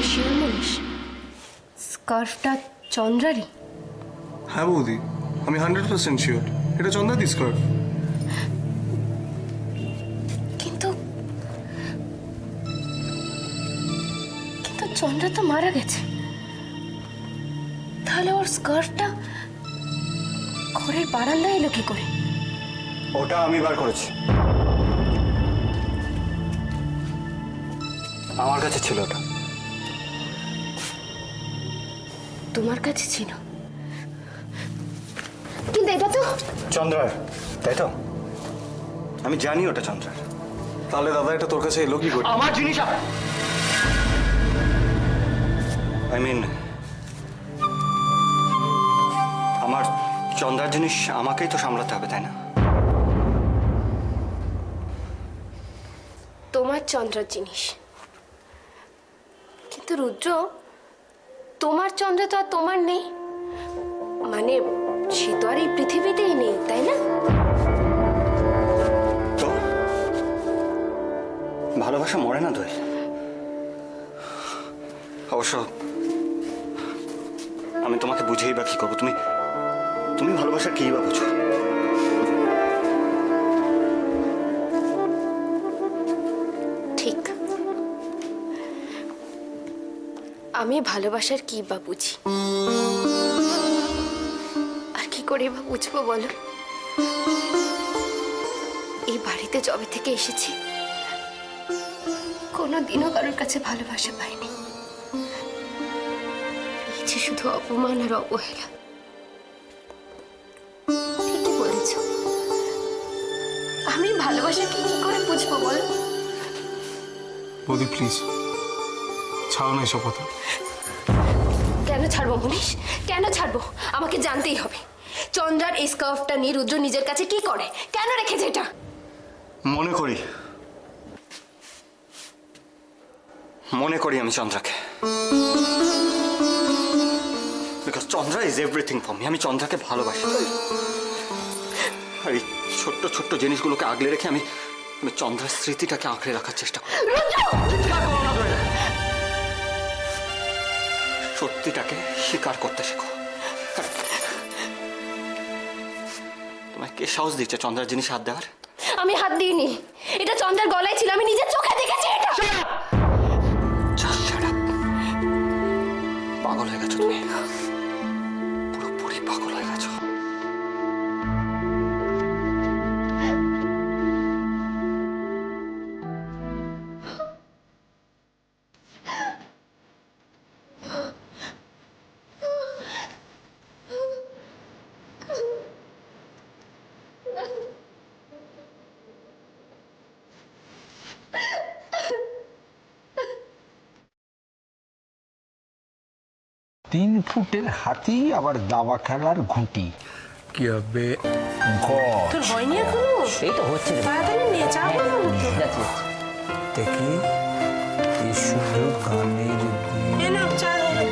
Sure বলিস স্কার্ফটা চন্দ্রারি? হ্যাঁ বৌদি, আমি 100% শিওর এটা চন্দ্রাদি স্কার্ফ। কিন্তু কিন্তু চন্দ্রা তো মারা গেছে, তাহলে ওর স্কার্ফটা ঘরের বারান্দায় এলো কি করে? ওটা আমি বার করেছি, আমার কাছে ছিল ওটা। তোমার কাছে ছিল? কিন্তু এটা তো চন্দ্রার, তাই তো? আমি জানি ওটা চন্দ্রার। তাহলে দাদা এটা তোর কাছে এলো কি করে? আমার জিনিস আই মিন আমার চন্দ্রার জিনিস আমাকেই তো সামলাতে হবে, তাই না? তোমার চন্দ্রার জিনিস, কিন্তু রুদ্র তোমার চন্দ্র তো আর তোমার নেই, মানে সে তো আর এই পৃথিবীতেই নেই, তাই না? তো ভালোবাসা মরে না দোয়েল। অবশ্য আমি তোমাকে বুঝেই বা কি করবো? তুমি তুমি ভালোবাসার কি বা বুঝো? ঠিক, আমি ভালোবাসার কি বা বুঝি, আর কি করে বা বুঝবো বলো? এই বাড়িতে যবে থেকে এসেছি কোনোদিনও কারোর কাছে ভালোবাসা পাইনি, পেয়েছি শুধু অপমান আর অবহেলা। ঠিকই বলেছ, আমি ভালোবাসা কি করে বুঝবো বলো? বৌদি প্লিজ ছাড়ো না এসব কথা। কেন ছাড়বো মনীষ, কেন ছাড়বো? আমাকে জানতেই হবে চন্দ্রার এই স্কার্ফটা নিয়ে রুদ্র নিজের কাছে কি করে, কেন রেখেছে এটা? মনে করি আমি চন্দ্রাকে, because Chandra is everything for me. আমি চন্দ্রাকে ভালোবাসি, আর এই ছোট্ট ছোট্ট জিনিসগুলোকে আগলে রেখে আমি আমি চন্দ্রার স্মৃতিটাকে আঁকড়ে রাখার চেষ্টা করি। সত্যিটাকে স্বীকার করতে শেখো। তোমায় কে সাহস দিচ্ছে চন্দ্রার জিনিস হাত দেওয়ার? আমি হাত দিইনি, এটা চন্দ্রার গলায় ছিল, আমি নিজের চোখে দেখেছি এটা। পাগল হয়ে গেছো তুমি, পুরোপুরি পাগল হয়ে গেছো। তিন ফুটের হাতি আবার দাবা খেলার ঘুঁটি কি হবে? তোর হয়নি এখনো? এই তো হচ্ছে রে। তাড়াতাড়ি নিয়ে চা বানাবো তো। যাচ্ছি। দেখি এই শুধু গানের এ নাও চা হলো।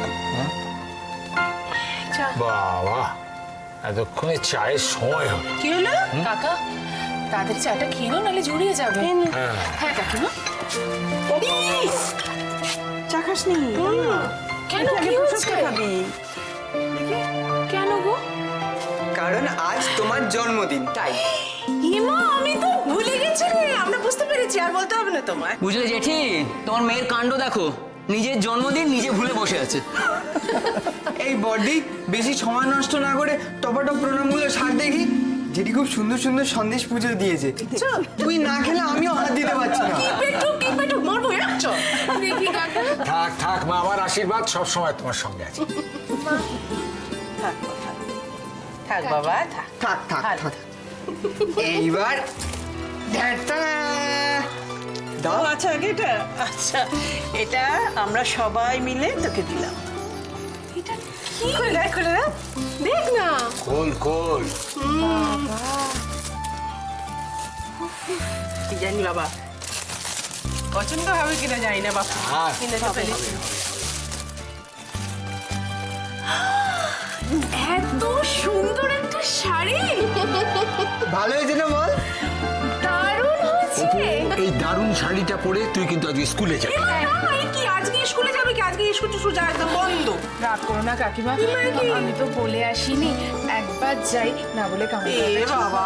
চা। বাবা এতক্ষণে চায়ের সময় হলো। কি হলো কাকা? তাড়াতাড়ি চাটা খেয়ে নাও, নাহলে জড়িয়ে যাবে। হ্যাঁ কাকিমা। চা খাসনি? কেন, কি হচ্ছে? কেন গো? কারণ আজ তোমার জন্মদিন, তাই। হিমা, আমি তো ভুলে গেছি রে। আমরা বুঝতে পেরেছি, আর বলতে হবে না তোমায়। বুঝলে জেঠি, তোমার মেয়ের কাণ্ড দেখো, নিজের জন্মদিন নিজে ভুলে বসে আছে। এই বডি বেশি সময় নষ্ট না করে টপাটপ প্রণামগুলো সার দেখি। যেটি খুব সুন্দর সুন্দর সন্দেশ পুজো দিয়েছে, তুই না খেলে আমিও হাত দিতে পারছি না। কি পেটু মরবো একটু। দেখি কাকা। থাক থাক মা, আমার আশীর্বাদ সব সময় তোমার সঙ্গে আছে। থাক বাবা, থাক থাক থাক থাক। এইবার দাও। আচ্ছা এটা, আচ্ছা এটা আমরা সবাই মিলে তোকে দিলাম। এটা কি করে দেখ, করে দেখ, দেখ না। কোল কোল কি জানি বাবা পছন্দ হবে কিনা জানি না বাবা। কিনে তো ফেলেছি। এত সুন্দর একটা শাড়ি, ভালো হয়েছে না বল? দারুণ হয়েছে। এই দারুণ শাড়িটা পরে তুই কিন্তু আজকে স্কুলে যাবি। কি আজকে স্কুলে যাবে? হবে কি আজকে স্কুল টিস্কুল যাওয়া একদম বন্ধ। রাগ করো না কাকিমা, আমি তো বলে আসিনি, একবার যাই না বলে কেমন এ বাবা,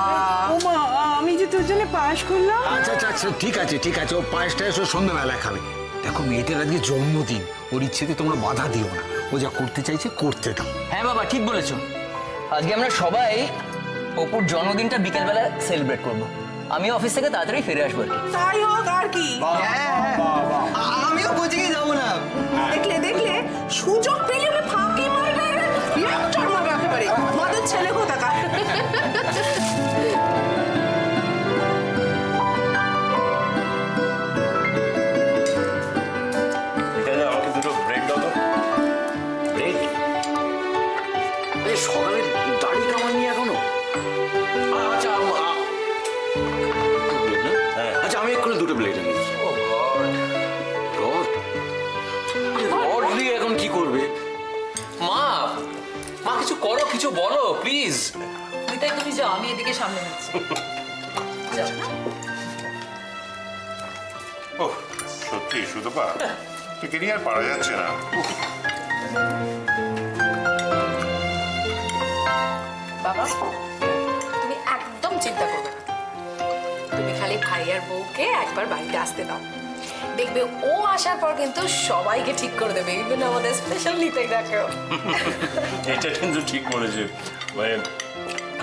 ও মা, আমি যে তোর জন্য পাশ করলাম। আচ্ছা আচ্ছা আচ্ছা, ঠিক আছে ঠিক আছে, ও পায়েসটা এসো সন্ধ্যাবেলায় খাবে। দেখো মেয়েটার আজকে জন্মদিন, ওর ইচ্ছেতে তোমরা বাধা দিও না, ও যা করতে চাইছে করতে দাও। হ্যাঁ বাবা ঠিক বলেছো, আজকে আমরা সবাই অপুর জন্মদিনটা বিকেলবেলা সেলিব্রেট করব। আমি অফিস থেকে তাড়াতাড়ি ফিরে আসবো আর কি। তাই হোক আর কি। আমিও কোচিং এ যাবো না। দেখলে দেখলে সুযোগ পেলে ওকে ফাঁকি মারবে, লেকচার মারবে একেবারে। মাদের ছেলে কোথাকার। এখানে আমাকে দুটো ব্রেড দাও তো। ব্রেড? এই সকালে দাড়ি কামাননি এখনো? আচ্ছা হ্যাঁ। আচ্ছা আমি এক্ষুনি দুটো ব্লেড এনে দিচ্ছি। রড রড দিয়ে এখন কি করবে? মা, মা কিছু করো, কিছু বলো প্লিজ। তাই তুমি যাও, আমি এদিকে সামনে নিচ্ছি। ওহ সত্যি সুতপা, তোকে নিয়ে আর পারা যাচ্ছে না। বাবা তুমি একদম চিন্তা করবে না, তুমি খালি ভাই আর বউকে একবার বাড়িতে আসতে দাও, দেখবে ও আসার পর কিন্তু সবাইকে ঠিক করে দেবে, ইভেন আমাদের স্পেশাল নিতাইদাকেও। এটা কিন্তু ঠিক বলেছে, মানে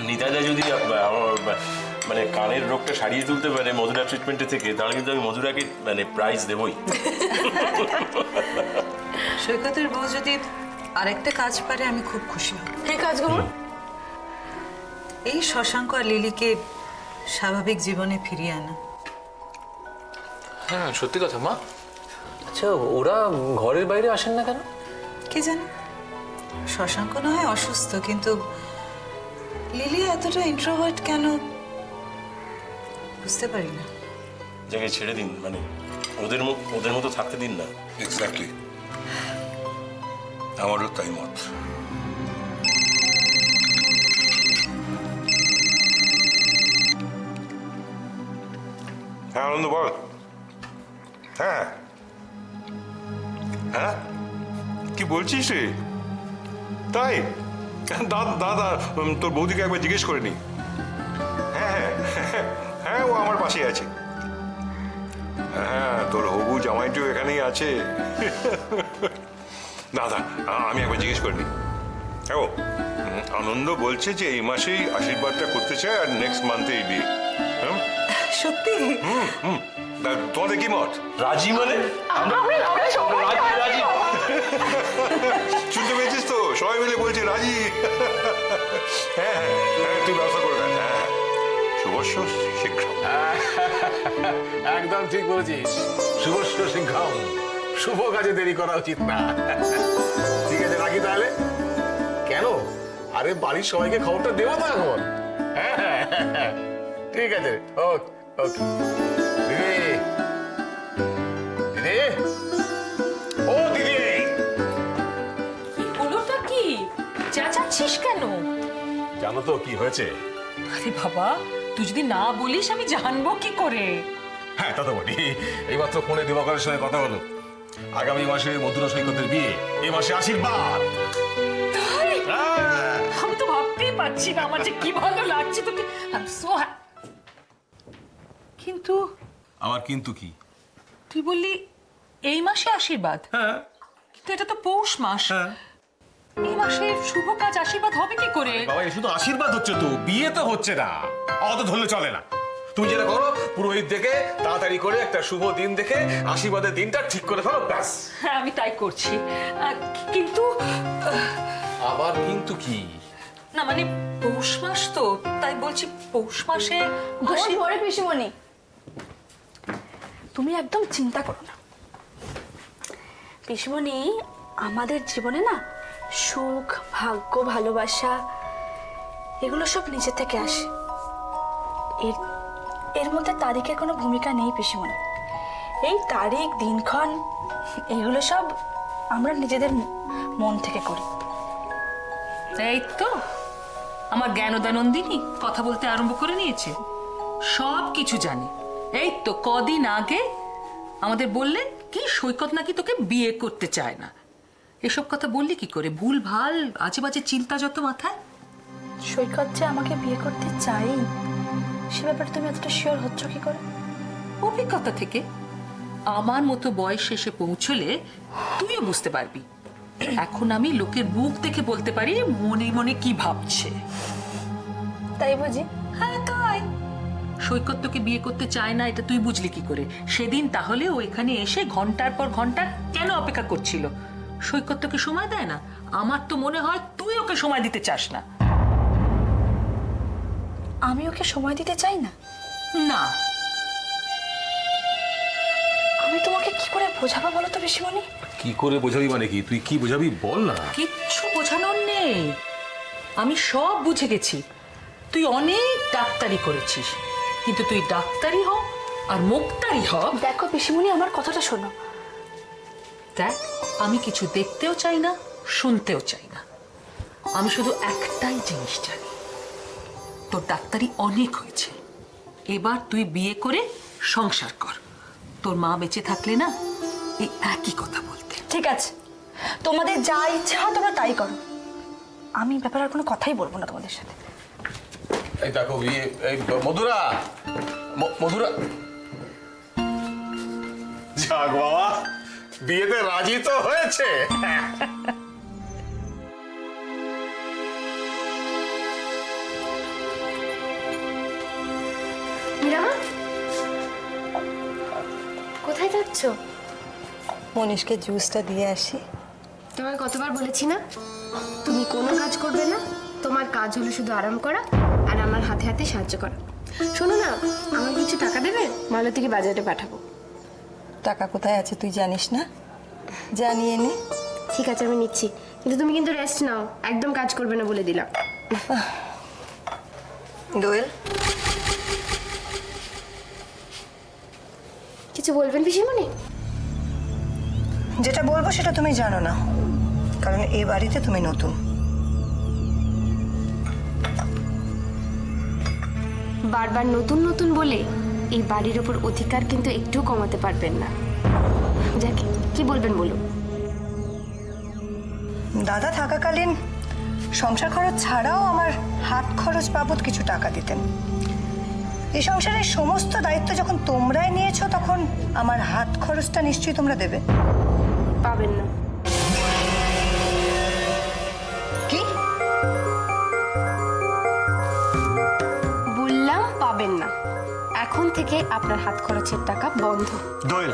নিতাইদা যদি মানে কানের রোগটা সারিয়ে তুলতে পারে মধুরা ট্রিটমেন্টের থেকে, তাহলে কিন্তু আমি মধুরাকে মানে প্রাইজ দেবই। সৈকতের বউ যদি আরেকটা কাজ পারে আমি খুব খুশি হব। কি কাজ করুন? এই শশাঙ্ক আর লিলিকে স্বাভাবিক জীবনে ফিরিয়ে আনা। হ্যাঁ সত্যি কথা মা। আচ্ছা ওরা ঘরের বাইরে আসেন না কেন? কে জানে, শশাঙ্ক না হয় অসুস্থ, কিন্তু লিলি এতটা ইন্ট্রোভার্ট কেন বুঝতে পারি না। জায়গায় ছেড়ে দিন, মানে ওদের মতো থাকতে দিন না। এক্স্যাক্টলি, আমারও তাই মত। হ্যাঁ আনন্দ বল। হ্যাঁ হ্যাঁ কি বলছিস রে? তাই দাদা তোর বৌদিকে একবার জিজ্ঞেস করে নি। হ্যাঁ হ্যাঁ হ্যাঁ ও আমার পাশে আছে। হ্যাঁ তোর হবু জামাইটিও এখানেই আছে। দাদা আমি একবার জিজ্ঞেস করিনি। হ্যাঁ আনন্দ বলছে যে এই মাসেই আশীর্বাদটা করতে চায় আর নেক্সট মান্থেই বিয়ে। হ্যাঁ সত্যি? তোমাদের কি মত? রাজি মানে রাজি। শুনতে পেয়েছিস তো, সবাই মিলে বলছে রাজি। হ্যাঁ হ্যাঁ হ্যাঁ তুই ব্যবস্থা করে দেন। হ্যাঁ শুভস্য শীঘ্র। একদম ঠিক বলেছিস, শুভস্য শীঘ্রম, শুভ কাজে দেরি করা উচিত না। ঠিক আছে রাখি তাহলে। কেন? আরে বাড়ির সবাইকে খবরটা দেবো তো এখন। হ্যাঁ হ্যাঁ হ্যাঁ ঠিক আছে, ওকে ওকে। দিদি দিদি, ও দিদি, হলোটা কি? চেঁচাচ্ছিস কেন? জানো তো কি হয়েছে? আরে বাবা, তুই যদি না বলিস আমি জানবো কি করে? হ্যাঁ তা তো বলি, এইমাত্র ফোনে দিবাকরের সঙ্গে কথা হলো, আগামী মাসে মধুরা সৈকতের বিয়ে, এই মাসে আশীর্বাদ। তাই? আমি তো ভাবতেই পারছি না, আমার যে কি ভালো লাগছে তোকে। কিন্তু আমার কিন্তু কি? তুই বললি এই মাসে আশীর্বাদ? হ্যাঁ কিন্তু এটা তো পৌষ মাস, এই মাসে শুভ কাজ আশীর্বাদ হবে কি করে? বাবা এ শুধু আশীর্বাদ হচ্ছে তো, বিয়ে তো হচ্ছে না। অত ধরলে চলে না। তুমি যেটা করো, পুরোহিত দেখে তাড়াতাড়ি করে একটা শুভ দিন দেখে আশীর্বাদের দিনটা ঠিক করে ফেলো, ব্যাস। হ্যাঁ আমি তাই করছি, কিন্তু আবার কিন্তু কি? না মানে পৌষ মাস তো, তাই বলছি পৌষ মাসে পরে পিসিমণি, তুমি একদম চিন্তা করো না পিসিমণি। আমাদের জীবনে না সুখ, ভাগ্য, ভালোবাসা এগুলো সব নিজে থেকে আসে। এর মধ্যে তারিখের কোনো ভূমিকা নেই পিসিমণি। এই তারিখ, দিনক্ষণ এগুলো সব আমরা নিজেদের মন থেকে করি। এই তো আমার জ্ঞানদানন্দিনী কথা বলতে আরম্ভ করে নিয়েছে, সব কিছু জানে। এই তো কদিন আগে আমাদের বললে কি সৈকত নাকি তোকে বিয়ে করতে চায় না। এসব কথা বললি কি করে? ভুল ভাল আজে বাজে চিন্তা যত মাথায়। সৈকত যে আমাকে বিয়ে করতে চাই সে ব্যাপারে তুমি এতটা শিওর হচ্ছ কি করে? অভিজ্ঞতা থেকে। আমার মতো বয়স শেষে পৌঁছলে তুইও বুঝতে পারবি। এখন আমি লোকের মুখ দেখে বলতে পারি মনে মনে কি ভাবছে। তাই বুঝি? হ্যাঁ তাই। সৈকত তোকে বিয়ে করতে চায় না এটা তুই বুঝলি কি করে? সেদিন তাহলে ও এখানে এসে ঘন্টার পর ঘন্টা কেন অপেক্ষা করছিল? সৈকত তোকে সময় দেয় না? আমার তো মনে হয় তুই ওকে সময় দিতে চাস না। আমি ওকে সময় দিতে চাই না? না। আমি তোমাকে কি করে বোঝাবো বলো তো পিসিমণি? কি করে বোঝাবি মানে কি? তুই কি বোঝাবি বল না। কিচ্ছু বোঝানোর নেই, আমি সব বুঝে গেছি। তুই অনেক ডাক্তারি করেছিস, কিন্তু তুই ডাক্তারি হ আর মুক্তারি হ। দেখো পিসিমণি, আমার কথাটা শোনো। দেখ, আমি কিছু দেখতেও চাই না, শুনতেও চাই না। আমি শুধু একটাই জিনিস জানি, তোর ডাক্তারি অনেক হয়েছে, এবার তুই বিয়ে করে সংসার কর। তোর মা বেঁচে থাকলে না এই একই কথা বলতে। ঠিক আছে, তোমাদের যা ইচ্ছা তোমরা তাই করো, আমি ব্যাপারে আর কোনো কথাই বলবো না তোমাদের সাথে। এই দেখো এই মধুরা, মধুরা যাক বাবা, বিয়েতে রাজি তো হয়েছে। মীরামা, কোথায় যাচ্ছ? মনীষকে জুসটা দিয়ে আসি। তোমায় কতবার বলেছি না তুমি কোনো কাজ করবে না, তোমার কাজ হলো শুধু আরাম করা আর আমার হাতে হাতে সাহায্য করা। শোনো না, আমার কিছু টাকা দেবে? মালো থেকে বাজারে পাঠাবো। টাকা কোথায় আছে তুই জানিস না? জানিয়ে নে। ঠিক আছে, আমি নিচ্ছি, কিন্তু তুমি কিন্তু রেস্ট নাও, একদম কাজ করবে না বলে দিলাম। দোয়েল, কিছু বলবেন পিসিমণি? যেটা বলবো সেটা তুমি জানো না, কারণ এই বাড়িতে তুমি নতুন। বারবার নতুন নতুন বলে এই বাড়ির ওপর অধিকার কিন্তু একটু কমাতে পারবেন না। যাকে কি বলবেন বলুন। দাদা থাকাকালীন সংসার খরচ ছাড়াও আমার হাত খরচ বাবদ কিছু টাকা দিতেন। এই সংসারের সমস্ত দায়িত্ব যখন তোমরাই নিয়েছো, তখন আমার হাত খরচটা নিশ্চয়ই তোমরা দেবে। পাবেন না। কি বললাম? পাবেন না। এখন থেকে আপনার হাত খরচের টাকা বন্ধ। দোয়েল,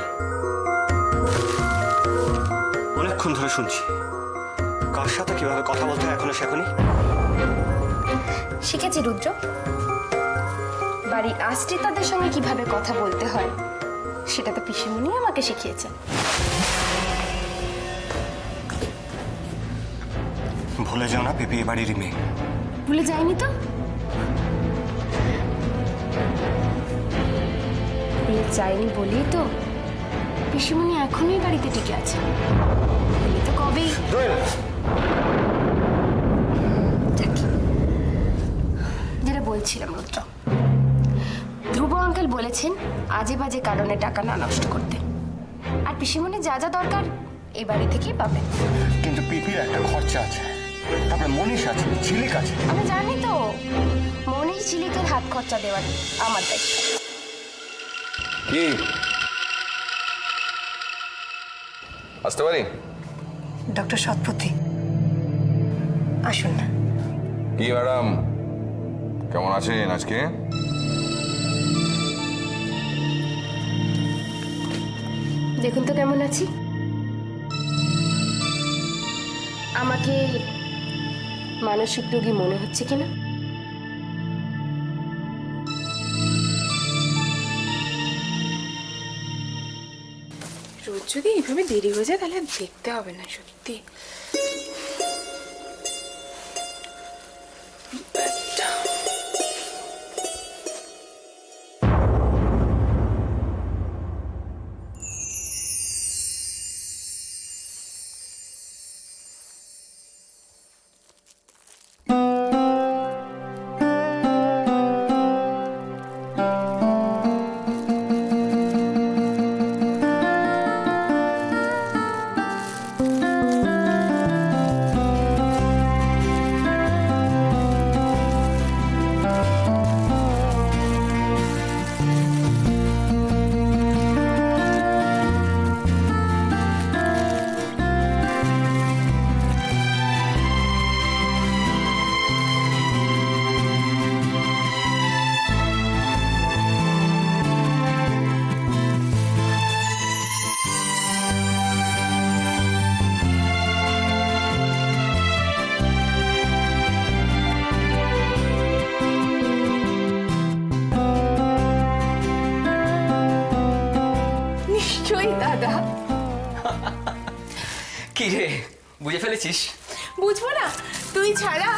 অনেকক্ষণ ধরে শুনছি কার সাথে কিভাবে কথা বলতে হয় এখনো শেখনি? শিখেছি রুদ্র, বাড়ির আশ্রিতাদের সঙ্গে কিভাবে কথা বলতে হয় সেটা তো পিসিমণি আমাকে শিখিয়েছেন। ভুলে যাও না পিপি এ বাড়ির মেয়ে। ভুলে যাইনি তো। ভুলে যাইনি বলেই তো পিসিমণি এখনই বাড়িতে টিকে আছে। উনি তো কবেই। যেটা বলছিলাম রুদ্র, ধ্রুব আঙ্কেল বলেছেন আজে বাজে কারণে টাকা না নষ্ট করতে, আর পিসিমণি যা যা দরকার এই বাড়ি থেকেই পাবেন। কিন্তু পিপির একটা খরচা আছে, তারপরে মনীষ আছে, ঝিলিক আছে। আমি জানি তো, মনীষ ঝিলিকের হাত খরচা দেওয়ার আমার দায়িত্ব। কি আসতে পারি? ডক্টর সৎপথী, আসুন না। কি ম্যাডাম, কেমন আছেন আজকে? দেখুন তো কেমন আছি। আমাকে মানসিক রোগী মনে হচ্ছে কিনা? রোজ যদি এইভাবে দেরি হয়ে যায় তাহলে দেখতে হবে না সত্যি। কি রে বুঝে ফেলেছিস? বুঝবো না, তুই ছাড়া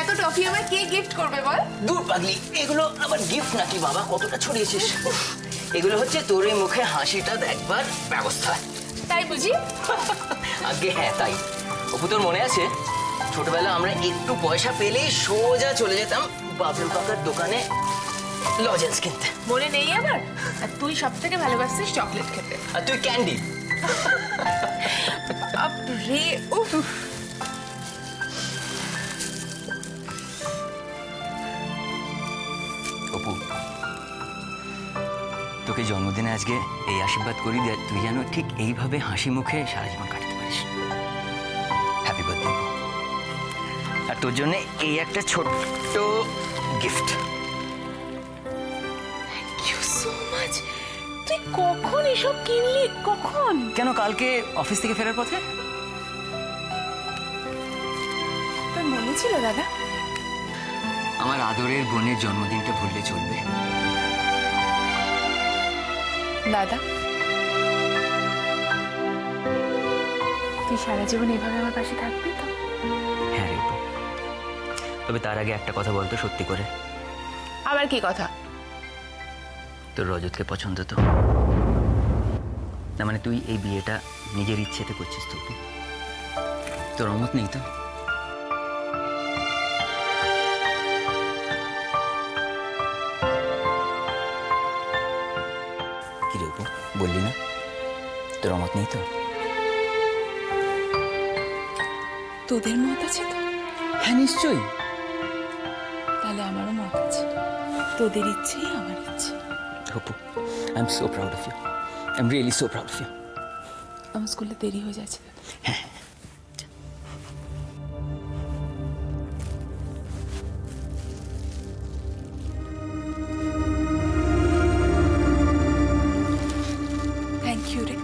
এত টফি আমার কে গিফট করবে বল? দূর পাগলি, এগুলো আবার গিফট নাকি বাবা? কতটা ছড়িয়েছিস। এগুলো হচ্ছে তোর এই মুখে হাসিটা দেখবার ব্যবস্থা। তাই বুঝি? আগে হ্যাঁ তাই। অপু তোর মনে আছে ছোটবেলা আমরা একটু পয়সা পেলেই সোজা চলে যেতাম বাবলু কাকার দোকানে লজেন্স কিনতে? মনে নেই আমার? আর তুই সব থেকে ভালোবাসিস চকলেট খেতে। আর তুই ক্যান্ডি। বাপরে, উফ। অপু, তোকে জন্মদিনে আজকে এই আশীর্বাদ করি যে তুই যেন ঠিক এইভাবে হাসি মুখে সারা জীবন কাটাতে পারিস। Happy birthday. আর তোর জন্য এই একটা ছোট্ট gift. Thank you so much. তুই কখন এসব কিনলি? কখন? কেন, কালকে অফিস থেকে ফেরার পথে। তোর মনে ছিল দাদা? আমার আদরের বোনের জন্মদিনটা ভুললে চলবে দাদা, তুই সারা জীবন এভাবে আমার পাশে থাকবি তো? হ্যাঁ রে অপু। তবে তার আগে একটা কথা বলতো সত্যি করে। আবার কি কথা? তোর রজতকে পছন্দ তো? না মানে তুই এই বিয়েটা নিজের ইচ্ছেতে করছিস তো? তোর অমত নেই তো? কি রে অপু, বললি না তোর অমত নেই তো? তোদের মত আছে তো? হ্যাঁ নিশ্চয়ই। তাহলে আমারও মত আছে। তোদের ইচ্ছেই আমার ইচ্ছে। Apu, I am so proud of you. I am really so proud of you. আমার স্কুলে দেরি হয়ে যাচ্ছে। হ্যাঁ। থ্যাংক ইউ রে।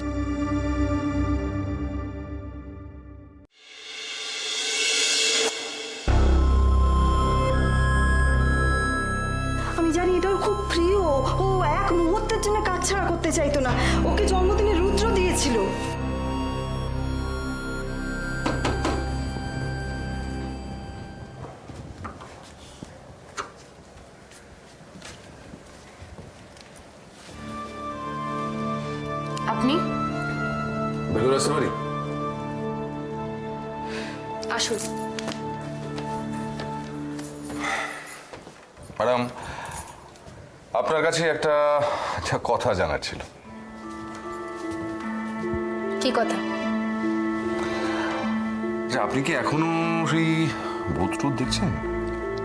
আমি জানি এটা ওর খুব প্রিয়। ও এক মুহূর্তের জন্য কাজ ছাড়া করতে চাইতো না। ওকে জন্মদিনে রুদ্র দিয়েছিল। আপনি ভেতরে আসতে পারি? আসুন। ম্যাডাম, আপনার কাছে একটা কথা জানার ছিল। কি কথা? যে আপনি কি এখনো সেই ভূত টুত দেখছেন?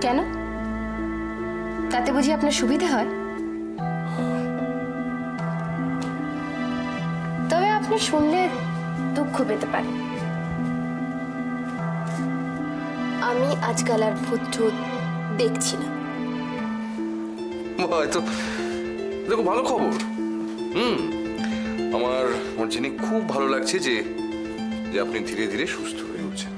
কেন? তাতে বুঝি আপনার সুবিধা হয়? তবে আপনি শুনলে দুঃখ পেতে পারেন। আমি আজকাল আর ভূত টুত দেখছি না। হয়তো দেখো, ভালো খবর। আমার জেনে খুব ভালো লাগছে যে আপনি ধীরে ধীরে সুস্থ হয়ে উঠছেন।